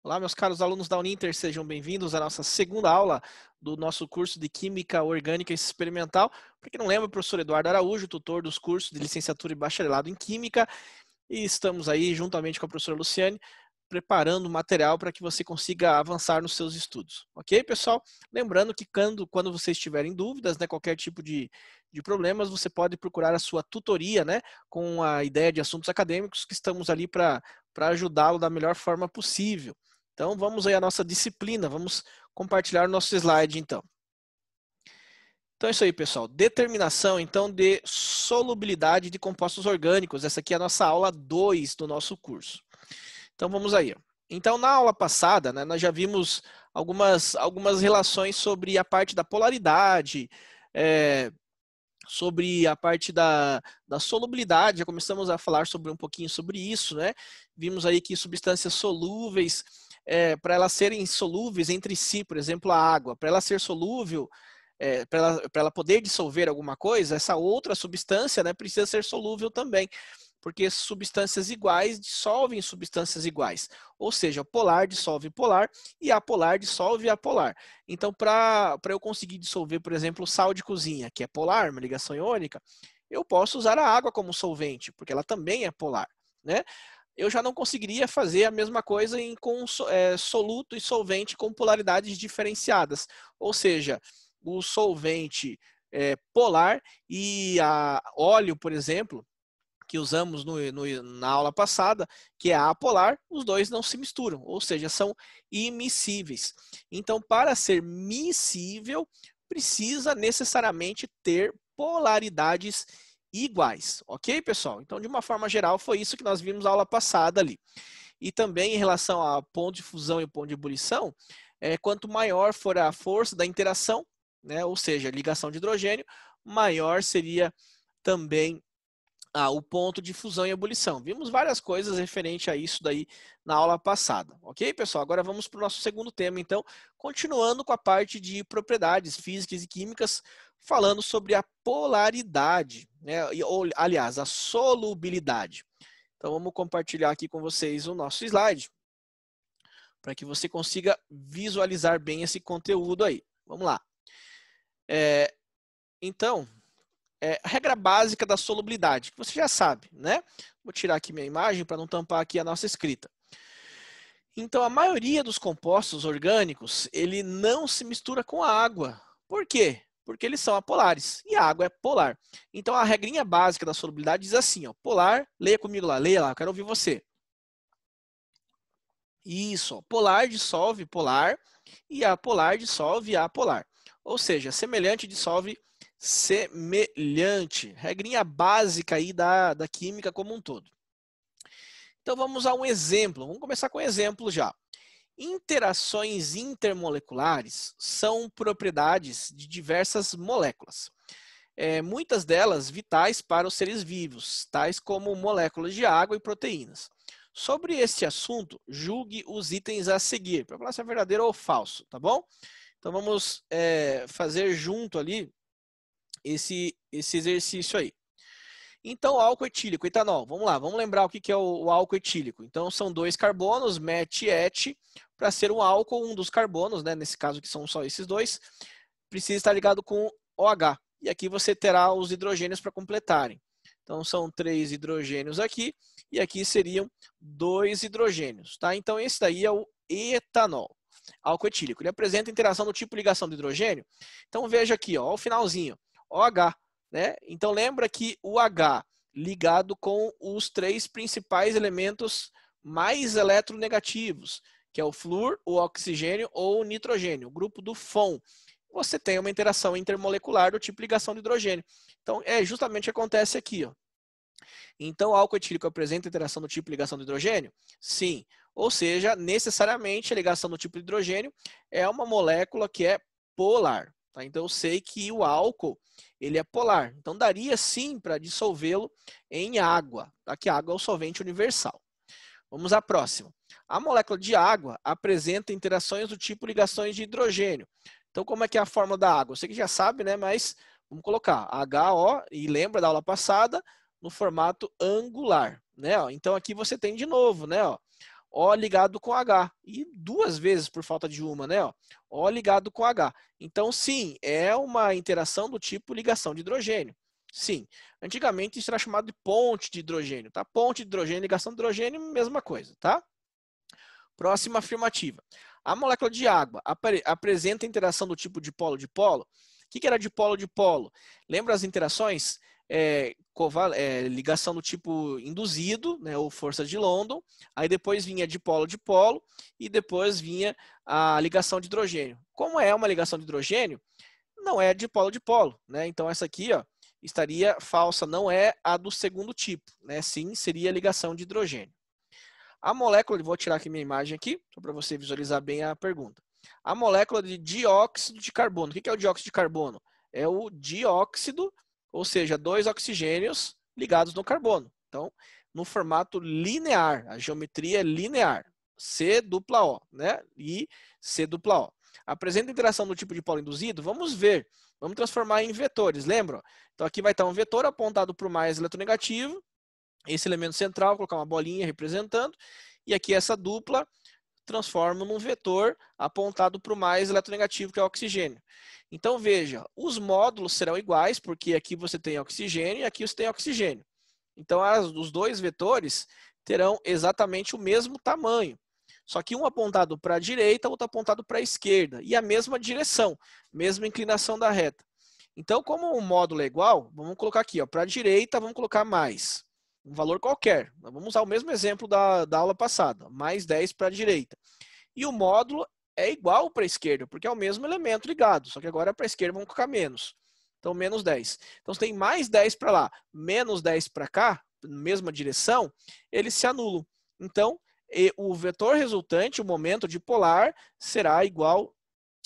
Olá, meus caros alunos da Uninter, sejam bem-vindos à nossa segunda aula do nosso curso de Química Orgânica e Experimental. Para quem não lembra, o professor Eduardo Araújo, tutor dos cursos de licenciatura e bacharelado em Química, e estamos aí, juntamente com a professora Luciane, preparando o material para que você consiga avançar nos seus estudos. Ok, pessoal? Lembrando que quando vocês tiverem dúvidas, né, qualquer tipo de problemas, você pode procurar a sua tutoria, né, com a ideia de assuntos acadêmicos, que estamos ali para ajudá-lo da melhor forma possível. Então, vamos aí à nossa disciplina, vamos compartilhar o nosso slide, então. Então é isso aí, pessoal. Determinação, então, de solubilidade de compostos orgânicos. Essa aqui é a nossa aula 2 do nosso curso. Então, vamos aí. Então, na aula passada, né, nós já vimos algumas relações sobre a parte da polaridade, sobre a parte da solubilidade, já começamos a falar um pouquinho sobre isso, né? Vimos aí que substâncias solúveis, para elas serem solúveis entre si, por exemplo, a água, para ela ser solúvel, para ela poder dissolver alguma coisa, essa outra substância, né, precisa ser solúvel também, porque substâncias iguais dissolvem substâncias iguais, ou seja, polar dissolve polar e apolar dissolve apolar. Então, para eu conseguir dissolver, por exemplo, sal de cozinha, que é polar, uma ligação iônica, eu posso usar a água como solvente, porque ela também é polar, né? Eu já não conseguiria fazer a mesma coisa com soluto e solvente com polaridades diferenciadas. Ou seja, o solvente polar e a óleo, por exemplo, que usamos na aula passada, que é a apolar, os dois não se misturam, ou seja, são immiscíveis. Então, para ser miscível, precisa necessariamente ter polaridades iguais, ok, pessoal? Então, de uma forma geral, foi isso que nós vimos na aula passada ali. E também em relação a ponto de fusão e ponto de ebulição, quanto maior for a força da interação, né, ou seja, ligação de hidrogênio, maior seria também o ponto de fusão e ebulição. Vimos várias coisas referente a isso daí na aula passada, ok, pessoal? Agora vamos para o nosso segundo tema, então, continuando com a parte de propriedades físicas e químicas, falando sobre a polaridade, né? Ou, aliás, a solubilidade. Então, vamos compartilhar aqui com vocês o nosso slide, para que você consiga visualizar bem esse conteúdo aí. Vamos lá. Então, a regra básica da solubilidade, que você já sabe, né? Vou tirar aqui minha imagem para não tampar aqui a nossa escrita. Então, a maioria dos compostos orgânicos, ele não se mistura com a água. Por quê? Porque eles são apolares e a água é polar. Então, a regrinha básica da solubilidade diz assim, ó, polar, leia comigo lá, leia lá, eu quero ouvir você. Isso, ó, polar dissolve polar e apolar dissolve apolar. Ou seja, semelhante dissolve semelhante. Regrinha básica aí da química como um todo. Então vamos a um exemplo. Vamos começar com um exemplo já. Interações intermoleculares são propriedades de diversas moléculas. Muitas delas vitais para os seres vivos, tais como moléculas de água e proteínas. Sobre este assunto, julgue os itens a seguir, para falar se é verdadeiro ou falso, tá bom? Então vamos fazer junto ali esse exercício aí. Então, álcool etílico, etanol. Vamos lá, vamos lembrar o que é o álcool etílico. Então, são dois carbonos, met e et, para ser um álcool, um dos carbonos, né, nesse caso que são só esses dois, precisa estar ligado com OH. E aqui você terá os hidrogênios para completarem. Então, são 3 hidrogênios aqui, e aqui seriam 2 hidrogênios, tá? Então, esse daí é o etanol, álcool etílico. Ele apresenta interação do tipo ligação de hidrogênio. Então, veja aqui, ó, o finalzinho, OH. Né? Então lembra que o H ligado com os 3 principais elementos mais eletronegativos, que é o flúor, o oxigênio ou o nitrogênio, o grupo do FON. Você tem uma interação intermolecular do tipo ligação de hidrogênio. Então é justamente o que acontece aqui. Ó. Então o álcool etílico apresenta interação do tipo ligação de hidrogênio? Sim. Ou seja, necessariamente a ligação do tipo de hidrogênio é uma molécula que é polar. Tá? Então eu sei que o álcool ele é polar. Então daria sim para dissolvê-lo em água, tá? Que a água é o solvente universal. Vamos à próxima. A molécula de água apresenta interações do tipo ligações de hidrogênio. Então como é que é a fórmula da água? Você que já sabe, né? Mas vamos colocar HO, e lembra da aula passada, no formato angular. Né? Então aqui você tem de novo, né? O ligado com H. E 2 vezes por falta de uma, né? Ó, O ligado com H. Então, sim, é uma interação do tipo ligação de hidrogênio. Sim. Antigamente isso era chamado de ponte de hidrogênio, tá? Ponte de hidrogênio, ligação de hidrogênio, mesma coisa, tá? Próxima afirmativa. A molécula de água apresenta interação do tipo dipolo de polo? O que era dipolo de polo? Lembra as interações? Ligação do tipo induzido, né, ou força de London, aí depois vinha dipolo de polo e depois vinha a ligação de hidrogênio. Como é uma ligação de hidrogênio, não é dipolo de polo, né? Então essa aqui, ó, estaria falsa, não é a do segundo tipo, né? Sim, seria a ligação de hidrogênio. A molécula, vou tirar aqui minha imagem aqui, só para você visualizar bem a pergunta. A molécula de dióxido de carbono. O que é o dióxido de carbono? É o dióxido, ou seja, 2 oxigênios ligados no carbono. Então, no formato linear, a geometria é linear. C-O, né? E C-O. Apresenta interação do tipo de polo induzido? Vamos ver. Vamos transformar em vetores, lembram? Então, aqui vai estar um vetor apontado para o mais eletronegativo. Esse elemento central, vou colocar uma bolinha representando. E aqui essa dupla transforma num vetor apontado para o mais eletronegativo, que é o oxigênio. Então, veja, os módulos serão iguais, porque aqui você tem oxigênio e aqui você tem oxigênio. Então, os 2 vetores terão exatamente o mesmo tamanho. Só que um apontado para a direita, outro apontado para a esquerda. E a mesma direção, mesma inclinação da reta. Então, como o módulo é igual, vamos colocar aqui, para a direita, vamos colocar mais. Um valor qualquer. Vamos usar o mesmo exemplo da aula passada. Mais 10 para a direita. E o módulo é igual para a esquerda, porque é o mesmo elemento ligado. Só que agora para a esquerda vamos colocar menos. Então, menos 10. Então, se tem mais 10 para lá, menos 10 para cá, mesma direção, eles se anulam. Então, o vetor resultante, o momento dipolar, será igual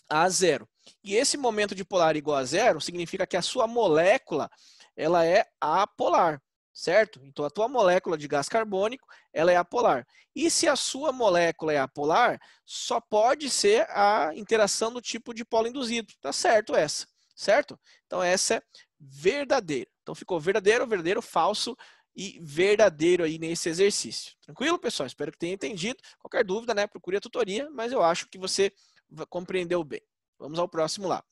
a zero. E esse momento dipolar igual a zero significa que a sua molécula ela é apolar, certo? Então, a tua molécula de gás carbônico ela é apolar. E se a sua molécula é apolar, só pode ser a interação do tipo dipolo induzido. Tá certo essa, certo? Então, essa é verdadeira. Então, ficou verdadeiro, verdadeiro, falso e verdadeiro aí nesse exercício. Tranquilo, pessoal? Espero que tenha entendido. Qualquer dúvida, né? Procure a tutoria, mas eu acho que você compreendeu bem. Vamos ao próximo lá.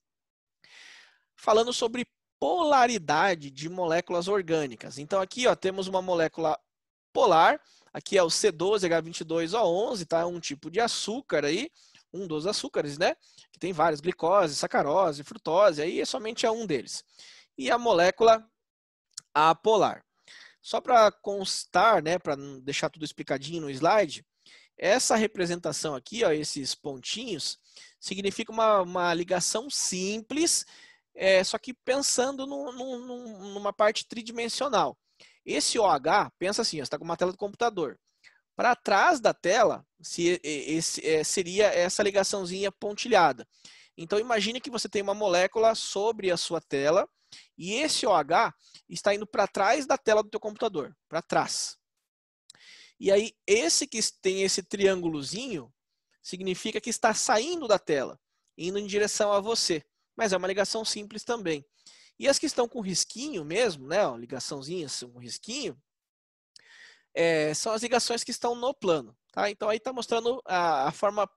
Falando sobre polaridade de moléculas orgânicas. Então aqui, ó, temos uma molécula polar. Aqui é o C12H22O11, tá? Um tipo de açúcar aí, um dos açúcares, né? Que tem vários, glicose, sacarose, frutose, aí somente é um deles. E a molécula apolar. Só para constar, né, para deixar tudo explicadinho no slide, essa representação aqui, ó, esses pontinhos, significa uma ligação simples, só que pensando numa parte tridimensional. Esse OH, pensa assim, você está com uma tela do computador. Para trás da tela, seria essa ligaçãozinha pontilhada. Então, imagine que você tem uma molécula sobre a sua tela e esse OH está indo para trás da tela do teu computador, para trás. E aí, esse que tem esse triângulozinho, significa que está saindo da tela, indo em direção a você. Mas é uma ligação simples também. E as que estão com risquinho mesmo, né, ó, ligaçãozinhas com risquinho, são as ligações que estão no plano. Tá? Então, aí está mostrando a forma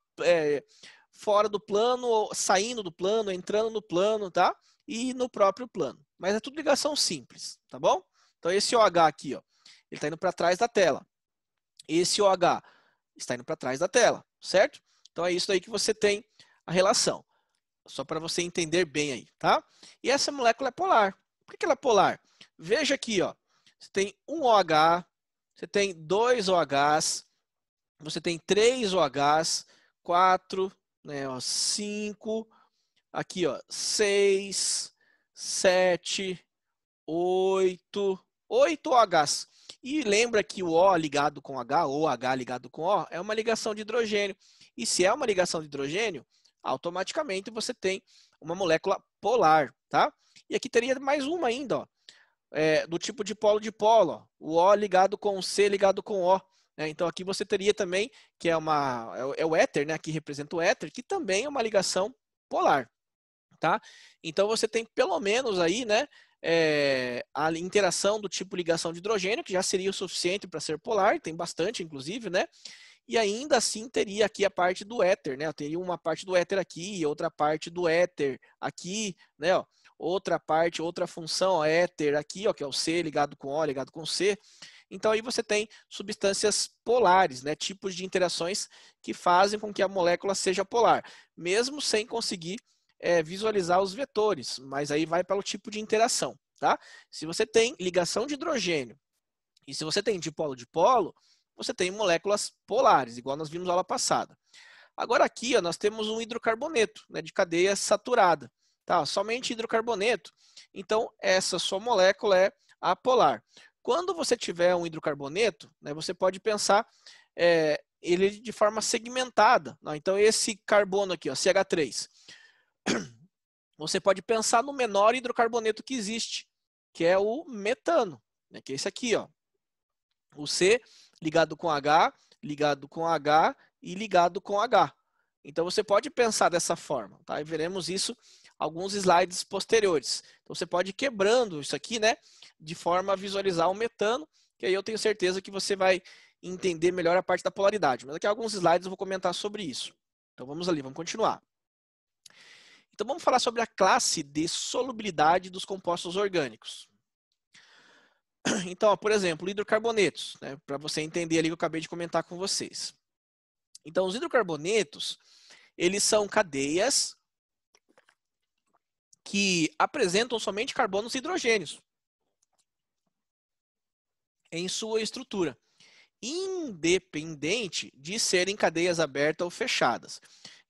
fora do plano, saindo do plano, entrando no plano, tá? E no próprio plano. Mas é tudo ligação simples, tá bom? Então, esse OH aqui, ó, ele está indo para trás da tela. Esse OH está indo para trás da tela, certo? Então, é isso aí que você tem a relação. Só para você entender bem aí, tá? E essa molécula é polar. Por que ela é polar? Veja aqui, ó. Você tem um OH, você tem 2 OHs, você tem 3 OHs, 4, né, 5, aqui, ó, 6, 7, 8 OHs. E lembra que o O ligado com H, ou H ligado com O, é uma ligação de hidrogênio. E se é uma ligação de hidrogênio, automaticamente você tem uma molécula polar, tá? E aqui teria mais uma ainda, ó, do tipo de polo, ó, o O ligado com o C ligado com O. Né? Então aqui você teria também, que é o éter, né? Aqui representa o éter, que também é uma ligação polar, tá? Então você tem pelo menos aí, né? A interação do tipo ligação de hidrogênio, que já seria o suficiente para ser polar, tem bastante, inclusive, né? e ainda assim teria aqui a parte do éter, né? Eu teria uma parte do éter aqui, outra parte do éter aqui, né? Ó, outra parte, outra função, ó, éter aqui, ó, que é o C ligado com O, ligado com C. Então aí você tem substâncias polares, né? Tipos de interações que fazem com que a molécula seja polar, mesmo sem conseguir visualizar os vetores, mas aí vai pelo tipo de interação, tá? Se você tem ligação de hidrogênio e se você tem dipolo-dipolo, você tem moléculas polares, igual nós vimos na aula passada. Agora aqui, ó, nós temos um hidrocarboneto, né, de cadeia saturada, tá? Somente hidrocarboneto. Então essa sua molécula é apolar. Quando você tiver um hidrocarboneto, né, você pode pensar ele de forma segmentada. Né? Então esse carbono aqui, ó, CH3, você pode pensar no menor hidrocarboneto que existe, que é o metano, né, que é esse aqui, ó. O C ligado com H, ligado com H e ligado com H. Então você pode pensar dessa forma, tá? E veremos isso alguns slides posteriores. Então você pode ir quebrando isso aqui, né, de forma a visualizar o metano, que aí eu tenho certeza que você vai entender melhor a parte da polaridade. Mas daqui a alguns slides eu vou comentar sobre isso. Então vamos ali, vamos continuar. Então vamos falar sobre a classe de solubilidade dos compostos orgânicos. Então, ó, por exemplo, hidrocarbonetos, né, para você entender ali que eu acabei de comentar com vocês. Então, os hidrocarbonetos, eles são cadeias que apresentam somente carbonos e hidrogênios em sua estrutura, independente de serem cadeias abertas ou fechadas.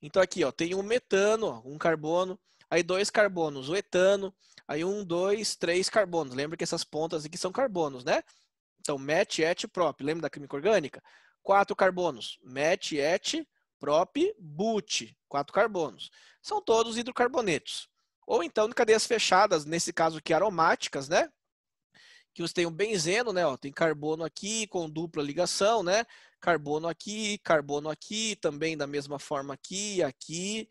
Então aqui, ó, tem um metano, ó, um carbono, aí 2 carbonos, o etano, aí 1, 2, 3 carbonos. Lembra que essas pontas aqui são carbonos, né? Então, met, et, prop. Lembra da química orgânica? 4 carbonos, met, et, prop, but. 4 carbonos. São todos hidrocarbonetos. Ou então, em cadeias fechadas, nesse caso aqui, aromáticas, né? Que você tem o benzeno, né? Ó, tem carbono aqui com dupla ligação, né? Carbono aqui, também da mesma forma aqui, aqui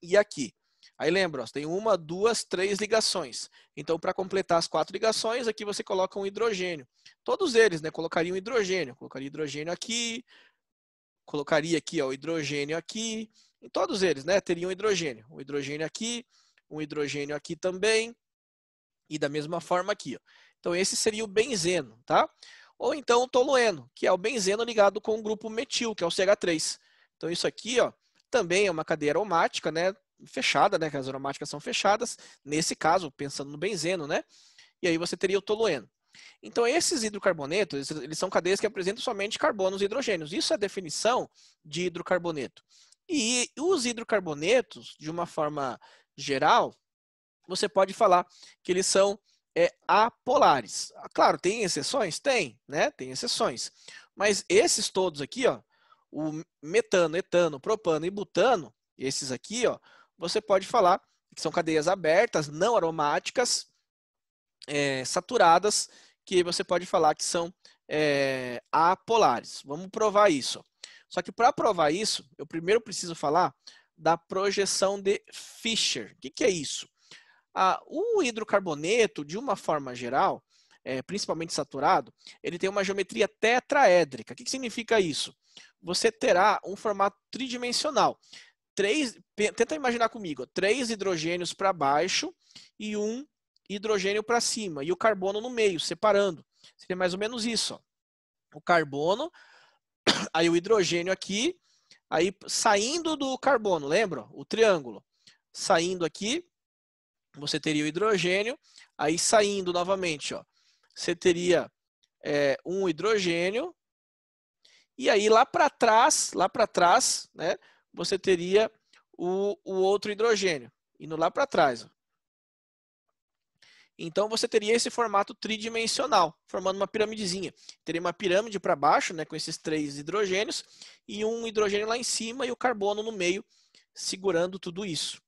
e aqui. Aí lembra, ó, tem 1, 2, 3 ligações. Então, para completar as 4 ligações, aqui você coloca um hidrogênio. Todos eles, né, colocariam hidrogênio. Colocaria hidrogênio aqui, colocaria aqui, ó, o hidrogênio aqui. Em todos eles, né, teriam hidrogênio. Um hidrogênio aqui também. E da mesma forma aqui, ó. Então, esse seria o benzeno, tá? Ou então o tolueno, que é o benzeno ligado com o grupo metil, que é o CH3. Então, isso aqui, ó, também é uma cadeia aromática, né? Fechada, né? Que as aromáticas são fechadas. Nesse caso, pensando no benzeno, né? E aí você teria o tolueno. Então, esses hidrocarbonetos, eles são cadeias que apresentam somente carbonos e hidrogênios. Isso é a definição de hidrocarboneto. E os hidrocarbonetos, de uma forma geral, você pode falar que eles são apolares. Claro, tem exceções? Tem, né? Tem exceções. Mas esses todos aqui, ó, o metano, etano, propano e butano, esses aqui, ó, você pode falar que são cadeias abertas, não aromáticas, saturadas, que você pode falar que são apolares. Vamos provar isso. Só que para provar isso, eu primeiro preciso falar da projeção de Fischer. O que é isso? O hidrocarboneto, de uma forma geral, principalmente saturado, ele tem uma geometria tetraédrica. O que significa isso? Você terá um formato tridimensional. Tenta imaginar comigo, 3 hidrogênios para baixo e 1 hidrogênio para cima, e o carbono no meio, separando. Seria mais ou menos isso. Ó. O carbono, aí o hidrogênio aqui, aí saindo do carbono, lembra? O triângulo. Saindo aqui, você teria o hidrogênio, aí saindo novamente, ó, você teria um hidrogênio, e aí lá para trás, né, você teria o outro hidrogênio, indo lá para trás. Ó. Então você teria esse formato tridimensional, formando uma piramidezinha. Teria uma pirâmide para baixo, né, com esses 3 hidrogênios, e um hidrogênio lá em cima e o carbono no meio, segurando tudo isso.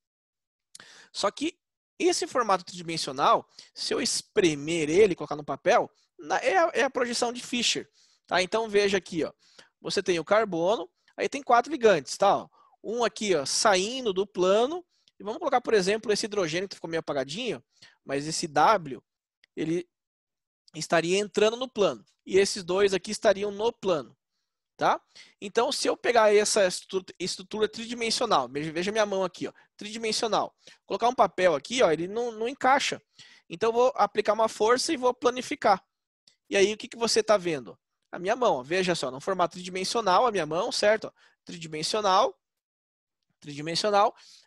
Só que esse formato tridimensional, se eu espremer ele, colocar no papel, é a projeção de Fischer. Tá? Então veja aqui, ó, você tem o carbono, aí tem 4 ligantes, tá? Ó, um aqui, ó, saindo do plano, e vamos colocar, por exemplo, esse hidrogênio que ficou meio apagadinho, mas esse W, ele estaria entrando no plano, e esses dois aqui estariam no plano. tá? Então, se eu pegar essa estrutura tridimensional, veja minha mão aqui, ó, tridimensional, colocar um papel aqui, ó, ele não encaixa. Então, eu vou aplicar uma força e vou planificar. E aí, o que você está vendo? A minha mão, ó, veja só, no formato tridimensional, a minha mão, certo? Ó, tridimensional,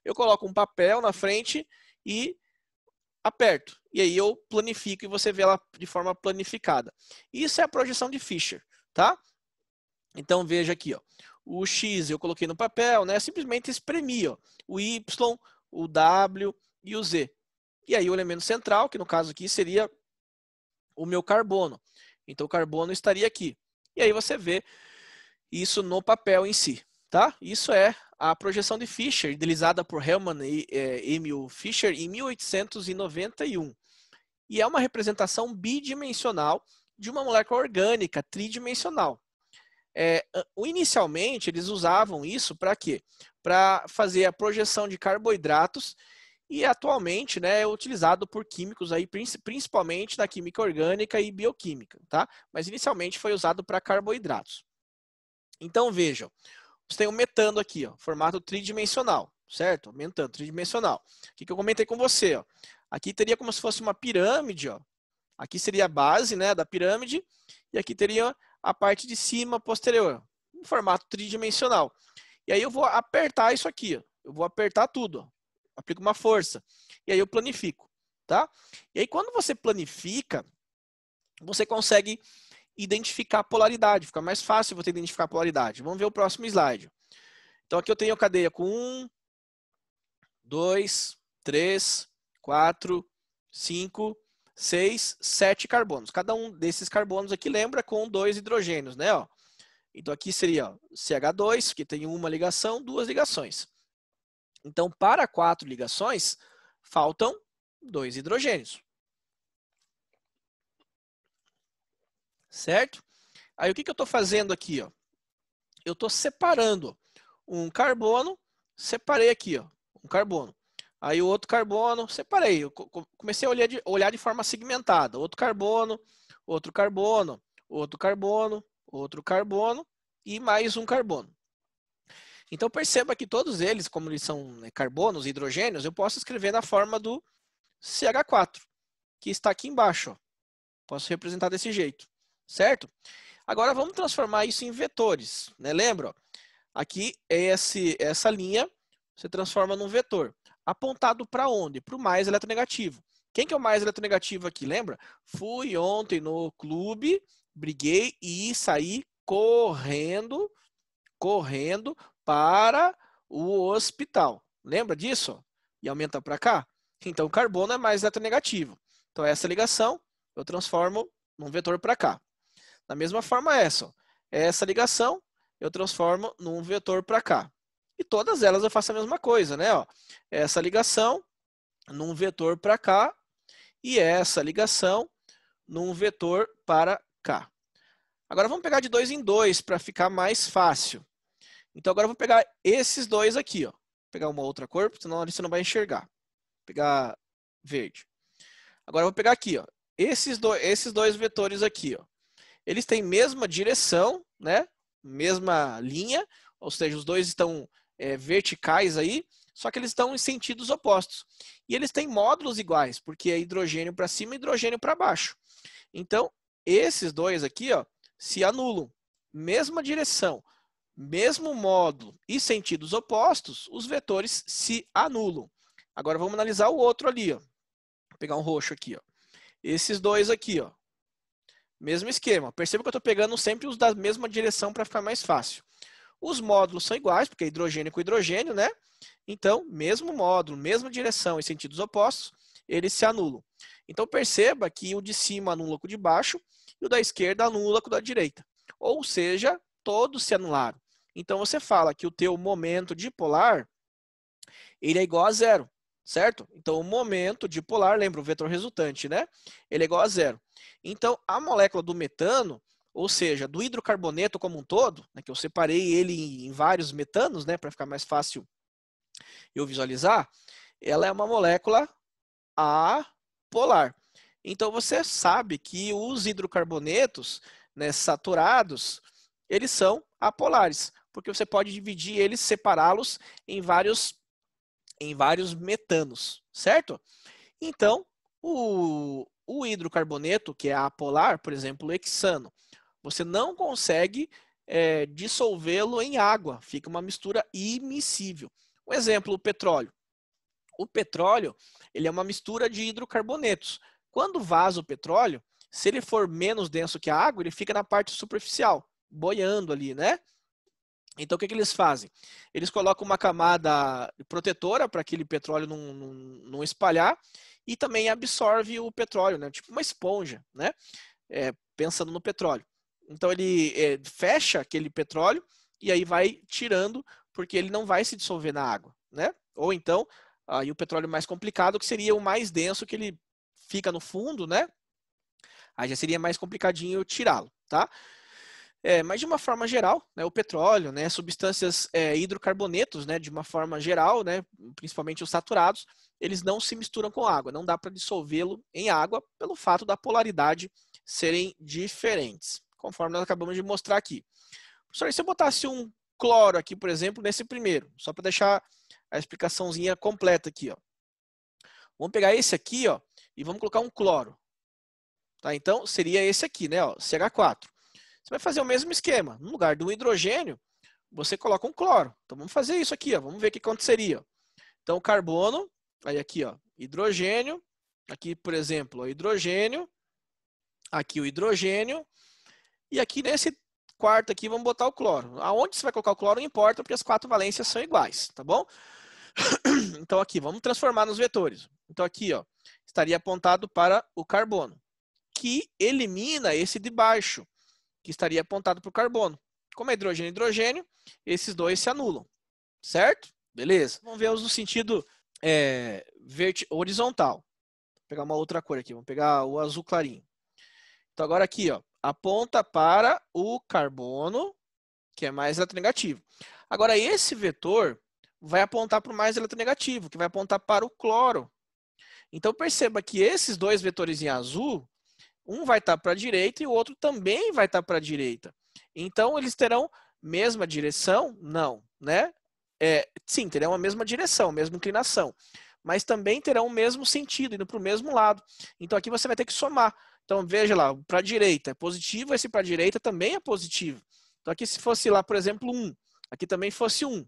eu coloco um papel na frente e aperto. E aí eu planifico e você vê ela de forma planificada. Isso é a projeção de Fischer, tá? Então veja aqui, ó, o X eu coloquei no papel, né? Simplesmente espremi, ó, o Y, o W e o Z. E aí o elemento central, que no caso aqui seria o meu carbono. Então o carbono estaria aqui. E aí você vê isso no papel em si, tá? Isso é a projeção de Fischer, idealizada por Hellman e Emil Fischer em 1891. E é uma representação bidimensional de uma molécula orgânica tridimensional. Inicialmente, eles usavam isso para quê? Para fazer a projeção de carboidratos e atualmente, né, é utilizado por químicos, aí, principalmente na química orgânica e bioquímica, tá? Mas inicialmente foi usado para carboidratos. Então vejam, você tem o metano aqui, ó, formato tridimensional, certo? Metano tridimensional. O que eu comentei com você, ó? Aqui teria como se fosse uma pirâmide, ó. Aqui seria a base, né, da pirâmide e aqui teria a parte de cima posterior, um formato tridimensional. E aí eu vou apertar isso aqui, ó. Eu vou apertar tudo, ó. Aplico uma força e aí eu planifico, tá? E aí quando você planifica, você consegue identificar a polaridade, fica mais fácil você identificar a polaridade. Vamos ver o próximo slide. Então aqui eu tenho a cadeia com 1, 2, 3, 4, 5, 6, 7 carbonos. Cada um desses carbonos aqui lembra com 2 hidrogênios, né? Ó. Então aqui seria ó, CH2, que tem uma ligação, 2 ligações. Então para 4 ligações, faltam 2 hidrogênios. Certo? Aí o que eu estou fazendo aqui? Ó? Eu estou separando um carbono, separei aqui, ó, um carbono. Aí o outro carbono, separei. Eu comecei a olhar de forma segmentada. Outro carbono, outro carbono, outro carbono, outro carbono e mais um carbono. Então perceba que todos eles, como eles são carbonos, hidrogênios, eu posso escrever na forma do CH4, que está aqui embaixo. Ó. Posso representar desse jeito, certo? Agora vamos transformar isso em vetores. Né? Lembra? Ó, aqui essa linha você transforma num vetor. Apontado para onde? Para o mais eletronegativo. Quem que é o mais eletronegativo aqui? Lembra? Fui ontem no clube, briguei e saí correndo para o hospital. Lembra disso? E aumenta para cá? Então, o carbono é mais eletronegativo. Então, essa ligação eu transformo num vetor para cá. Da mesma forma, essa ligação eu transformo num vetor para cá. E todas elas eu faço a mesma coisa, né? Ó, essa ligação num vetor para cá e essa ligação num vetor para cá. Agora vamos pegar de 2 em 2 para ficar mais fácil. Então agora eu vou pegar esses dois aqui, ó. Vou pegar uma outra cor, senão você não vai enxergar. Vou pegar verde. Agora eu vou pegar aqui, ó. Esses dois vetores aqui, ó. Eles têm mesma direção, né? Mesma linha, ou seja, os dois estão verticais aí, só que eles estão em sentidos opostos. E eles têm módulos iguais, porque é hidrogênio para cima e hidrogênio para baixo. Então, esses dois aqui, ó, se anulam. Mesma direção, mesmo módulo e sentidos opostos, os vetores se anulam. Agora vamos analisar o outro ali, ó. Vou pegar um roxo aqui, ó. Esses dois aqui, ó. Mesmo esquema. Perceba que eu estou pegando sempre os da mesma direção para ficar mais fácil. Os módulos são iguais, porque é hidrogênio com hidrogênio, né? Então, mesmo módulo, mesma direção e sentidos opostos, eles se anulam. Então, perceba que o de cima anula com o de baixo e o da esquerda anula com o da direita. Ou seja, todos se anularam. Então, você fala que o teu momento dipolar, ele é igual a zero, certo? Então, o momento dipolar, lembra o vetor resultante, né? Ele é igual a zero. Então, a molécula do metano, ou seja, do hidrocarboneto como um todo, né, que eu separei ele em vários metanos, né, para ficar mais fácil eu visualizar, ela é uma molécula apolar. Então, você sabe que os hidrocarbonetos, né, saturados, eles são apolares, porque você pode dividir eles, separá-los em vários metanos, certo? Então, o hidrocarboneto, que é apolar, por exemplo, o hexano, você não consegue dissolvê-lo em água, fica uma mistura immiscível. Um exemplo, o petróleo. O petróleo, ele é uma mistura de hidrocarbonetos. Quando vaza o petróleo, se ele for menos denso que a água, ele fica na parte superficial, boiando ali, né? Então, o que eles fazem? Eles colocam uma camada protetora para aquele petróleo não espalhar e também absorve o petróleo, né? Tipo uma esponja, né? Pensando no petróleo. Então, ele fecha aquele petróleo e aí vai tirando, porque ele não vai se dissolver na água, né? Ou então, aí o petróleo mais complicado, que seria o mais denso, que ele fica no fundo, né? Aí já seria mais complicadinho tirá-lo, tá? Mas de uma forma geral, né, o petróleo, né, substâncias hidrocarbonetos, né, de uma forma geral, né, principalmente os saturados, eles não se misturam com água, não dá para dissolvê-lo em água pelo fato da polaridade serem diferentes, conforme nós acabamos de mostrar aqui. Professor, e se eu botasse um cloro aqui, por exemplo, nesse primeiro, só para deixar a explicaçãozinha completa aqui, ó. Vamos pegar esse aqui, ó, e vamos colocar um cloro. Tá? Então, seria esse aqui, né, ó, CH4. Você vai fazer o mesmo esquema. No lugar do hidrogênio, você coloca um cloro. Então, vamos fazer isso aqui, ó. Vamos ver o que aconteceria. Então, carbono, aí aqui, ó, hidrogênio. Aqui, por exemplo, o hidrogênio. Aqui o hidrogênio. E aqui nesse quarto aqui, vamos botar o cloro. Aonde você vai colocar o cloro não importa, porque as 4 valências são iguais, tá bom? Então, aqui, vamos transformar nos vetores. Então, aqui, ó, estaria apontado para o carbono, que elimina esse de baixo, que estaria apontado para o carbono. Como é hidrogênio e hidrogênio, esses dois se anulam, certo? Beleza. Vamos ver os no sentido horizontal. Vou pegar uma outra cor aqui, vamos pegar o azul clarinho. Então agora aqui, ó, aponta para o carbono, que é mais eletronegativo. Agora esse vetor vai apontar para o mais eletronegativo, que vai apontar para o cloro. Então perceba que esses dois vetores em azul, um vai estar para a direita e o outro também vai estar para a direita. Então, eles terão mesma direção? Não, né? Sim, terão a mesma direção, mesma inclinação. Mas também terão o mesmo sentido, indo para o mesmo lado. Então, aqui você vai ter que somar. Então, veja lá, para a direita é positivo, esse para a direita também é positivo. Então, aqui se fosse lá, por exemplo, 1, aqui também fosse 1.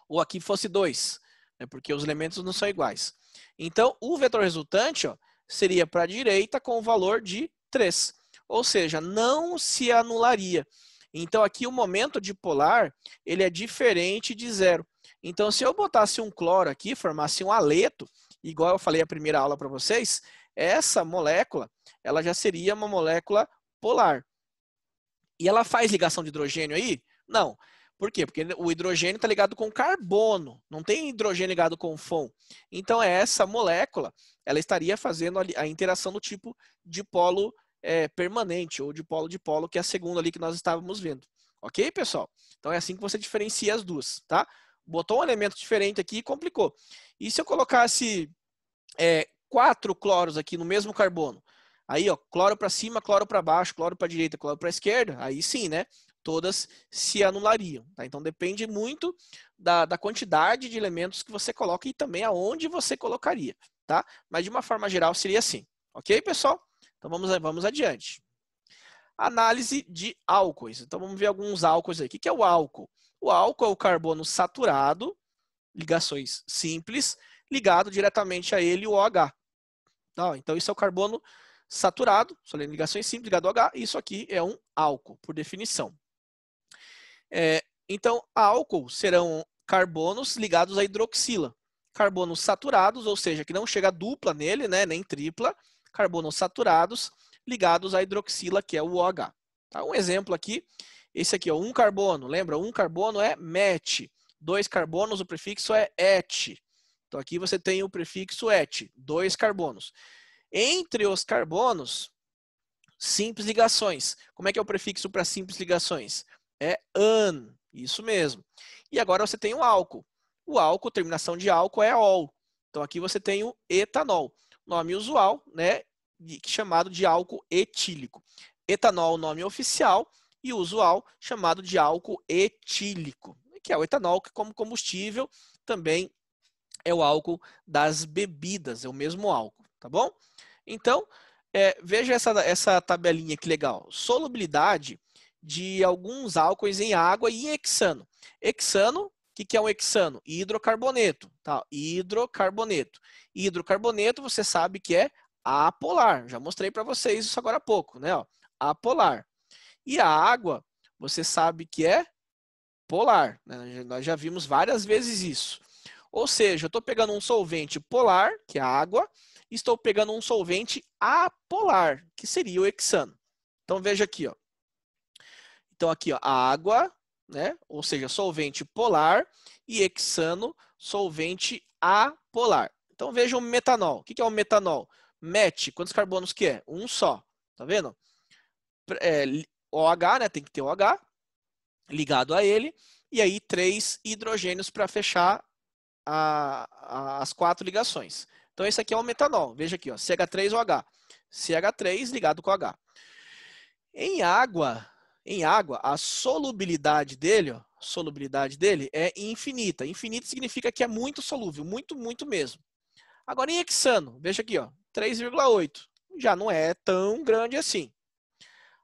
Ou aqui fosse 2, né? Porque os elementos não são iguais. Então, o vetor resultante, ó, seria para a direita com o valor de 3. Ou seja, não se anularia. Então, aqui o momento dipolar, ele é diferente de 0. Então, se eu botasse um cloro aqui, formasse um haleto, igual eu falei a primeira aula para vocês, essa molécula, ela já seria uma molécula polar. E ela faz ligação de hidrogênio aí? Não. Por quê? Porque o hidrogênio está ligado com carbono, não tem hidrogênio ligado com FON. Então, essa molécula, ela estaria fazendo a interação do tipo dipolo permanente, ou dipolo-dipolo, que é a segunda ali que nós estávamos vendo. Ok, pessoal? Então, é assim que você diferencia as duas, tá? Botou um elemento diferente aqui e complicou. E se eu colocasse 4 cloros aqui no mesmo carbono? Aí, ó, cloro para cima, cloro para baixo, cloro para direita, cloro para esquerda, aí sim, né? Todas se anulariam. Tá? Então depende muito da quantidade de elementos que você coloca e também aonde você colocaria. Tá? Mas de uma forma geral seria assim. Ok, pessoal? Então vamos adiante. Análise de álcoois. Então vamos ver alguns álcoois aí. O que é o álcool? O álcool é o carbono saturado, ligações simples, ligado diretamente a ele o OH. Tá? Então isso é o carbono saturado, só ligações simples ligado ao H, isso aqui é um álcool, por definição. Então, álcool serão carbonos ligados à hidroxila. Carbonos saturados, ou seja, que não chega dupla nele, né, nem tripla. Carbonos saturados ligados à hidroxila, que é o OH. Tá? Um exemplo aqui, esse aqui, ó, um carbono. Lembra, um carbono é met. 2 carbonos, o prefixo é et. Então, aqui você tem o prefixo et, 2 carbonos. Entre os carbonos, simples ligações. Como é que é o prefixo para simples ligações? É an, isso mesmo. E agora você tem o álcool. O álcool, terminação de álcool é ol. Então aqui você tem o etanol. Nome usual, né, chamado de álcool etílico. Etanol, nome oficial, e o usual chamado de álcool etílico, que é o etanol, que como combustível também é o álcool das bebidas, é o mesmo álcool, tá bom? Então, veja essa tabelinha que legal. Solubilidade de alguns álcoois em água e em hexano. Hexano, o que é um hexano? Hidrocarboneto, tá? Hidrocarboneto. Hidrocarboneto, você sabe que é apolar. Já mostrei para vocês isso agora há pouco, né? Ó, apolar. E a água, você sabe que é polar, né? Nós já vimos várias vezes isso. Ou seja, eu estou pegando um solvente polar, que é a água, e estou pegando um solvente apolar, que seria o hexano. Então veja aqui, ó. Então aqui, ó, a água, né? Ou seja, solvente polar, e hexano, solvente apolar. Então veja o metanol. O que é o metanol? Met, quantos carbonos que é? Um só. Tá vendo? OH, né? Tem que ter OH ligado a ele. E aí 3 hidrogênios para fechar as 4 ligações. Então esse aqui é o metanol. Veja aqui, ó, CH3OH. CH3 ligado com H. Em água, a solubilidade dele é infinita. Infinita significa que é muito solúvel, muito, muito mesmo. Agora em hexano, veja aqui, ó, 3,8. Já não é tão grande assim.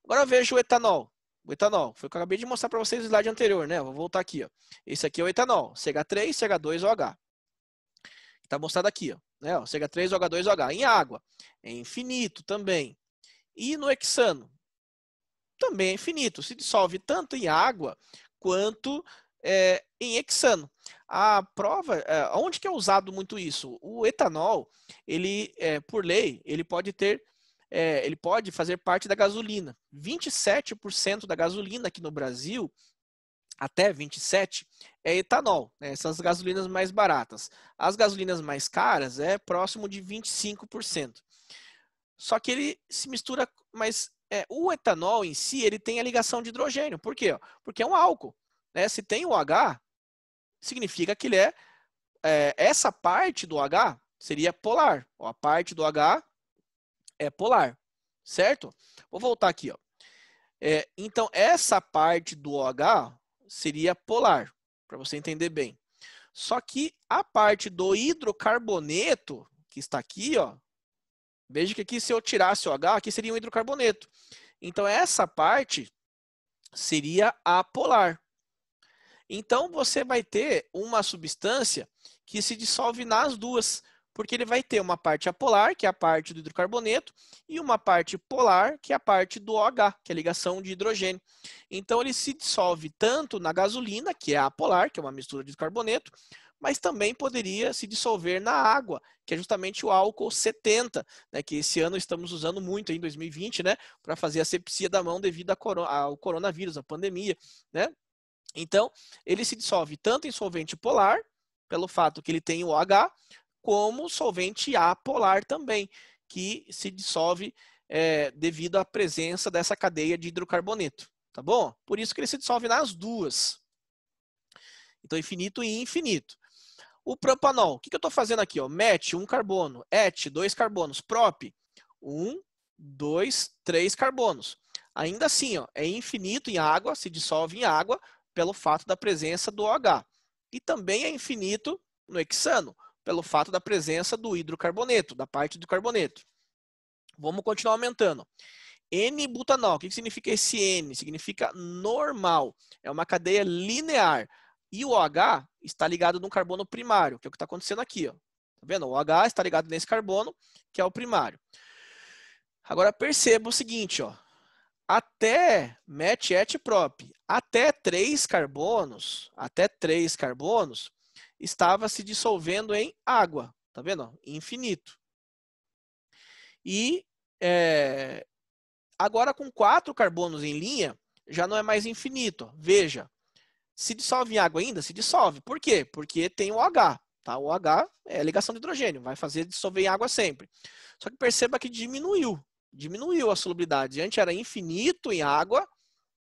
Agora veja o etanol. O etanol, foi o que eu acabei de mostrar para vocês no slide anterior, né? Vou voltar aqui, ó. Esse aqui é o etanol, CH3, CH2OH. Está mostrado aqui, ó, né? Ó, CH3OH2OH. Em água, é infinito também. E no hexano, também é infinito. Se dissolve tanto em água quanto em hexano. A prova, onde que é usado muito isso? O etanol, ele, por lei, ele pode fazer parte da gasolina. 27% da gasolina aqui no Brasil, até 27%, é etanol, né? Essas gasolinas mais baratas. As gasolinas mais caras é próximo de 25%. Só que ele se mistura, mas o etanol em si, ele tem a ligação de hidrogênio. Por quê? Porque é um álcool, né? Se tem o H, significa que ele essa parte do H seria polar. Ó, a parte do H é polar, certo? Vou voltar aqui, ó. Então, essa parte do OH seria polar, para você entender bem. Só que a parte do hidrocarboneto, que está aqui, ó, veja que aqui se eu tirasse o H, aqui seria um hidrocarboneto. Então, essa parte seria apolar. Então, você vai ter uma substância que se dissolve nas duas, porque ele vai ter uma parte apolar, que é a parte do hidrocarboneto, e uma parte polar, que é a parte do OH, que é a ligação de hidrogênio. Então, ele se dissolve tanto na gasolina, que é a apolar, que é uma mistura de carboneto, mas também poderia se dissolver na água, que é justamente o álcool 70, né, que esse ano estamos usando muito, em 2020, né, para fazer a asepsia da mão devido ao coronavírus, à pandemia, né? Então, ele se dissolve tanto em solvente polar, pelo fato que ele tem o OH, como solvente apolar também, que se dissolve devido à presença dessa cadeia de hidrocarboneto, tá bom? Por isso que ele se dissolve nas duas. Então, infinito e infinito. O propanol, o que eu estou fazendo aqui? Ó? Met, 1 carbono, et, 2 carbonos, prop, 1, 2, 3 carbonos. Ainda assim, ó, é infinito em água, se dissolve em água, pelo fato da presença do OH. E também é infinito no hexano, pelo fato da presença do hidrocarboneto, da parte do carboneto. Vamos continuar aumentando. N-butanol, o que significa esse N? Significa normal, é uma cadeia linear. E o OH está ligado no carbono primário, que é o que está acontecendo aqui. Ó. Tá vendo? O OH está ligado nesse carbono, que é o primário. Agora perceba o seguinte, ó. Até met, et, prop, até 3 carbonos, estava se dissolvendo em água, tá vendo? Infinito. E agora com 4 carbonos em linha, já não é mais infinito. Veja, se dissolve em água ainda? Se dissolve. Por quê? Porque tem o OH. Tá? O OH é a ligação de hidrogênio, vai fazer dissolver em água sempre. Só que perceba que diminuiu a solubilidade. Antes era infinito em água,